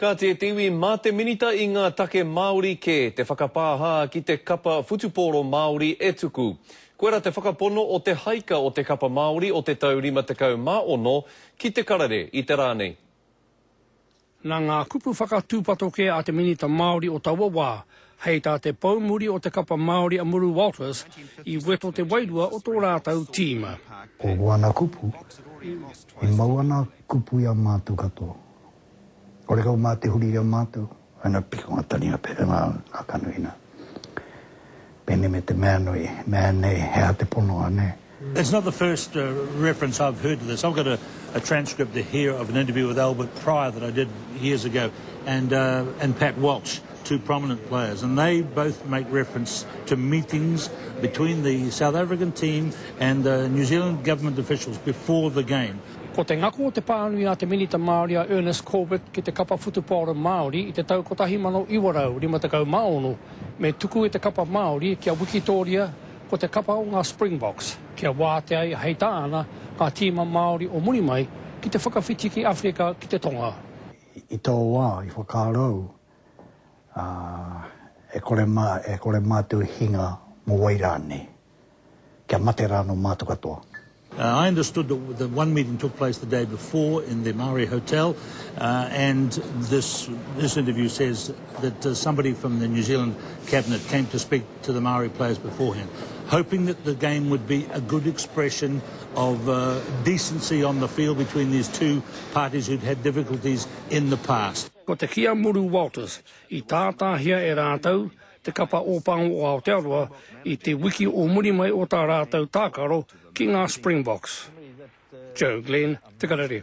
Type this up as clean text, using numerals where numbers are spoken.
Ka te tiwi mā te minita I ngā take Māori ke te whakapāha ki te kapa futupōro Māori e tuku. Koera te whakapono o te haika o te kapa Māori o te tau 50 ki te karare I te rānei. Nā ngā kupu whakatūpatoke a te minita Māori o Tawawā, hei tā te paumuri o te kapa Māori a Muru Walters I weto te wairua o tō rātau tīma. O wana kupu, I mauana kupu ia mātou katoa. Ore kau mā te huri ia mātou, ana piko ngā tani a pere ngā kanuina. Pene me te mea nei, hea te pono ane. It's not the first reference I've heard to this. I've got a transcript here of an interview with Albert Pryor that I did years ago, and Pat Walsh, two prominent players, and they both make reference to meetings between the South African team and the New Zealand government officials before the game. Ko te ngako o te pānui a te minita Māori a Ernest Corbett ki te kapa futupōra Māori I te tau 1950, me tuku te kapa Māori kia Wikitoria ko te kapa o ngā Springboks, kia wāte ai hei tāna ngā tīma Māori o muri mai ki te whakawhiti ki Afrika ki te Tonga. I tō wā, I whakārau, e kore mātou hinga mo wairane, kia mate rāno mātou katoa. I understood that one meeting took place the day before in the Maori Hotel, and this interview says that somebody from the New Zealand cabinet came to speak to the Maori players beforehand, hoping that the game would be a good expression of decency on the field between these two parties who'd had difficulties in the past. Ko te kia Muru Walters, I tātāhia e rātau, te kapa o pango o Aotearoa, I te wiki o muri mai o tā rātau tākaro ki ngā Springboks. Joe Glenn, Te Karere.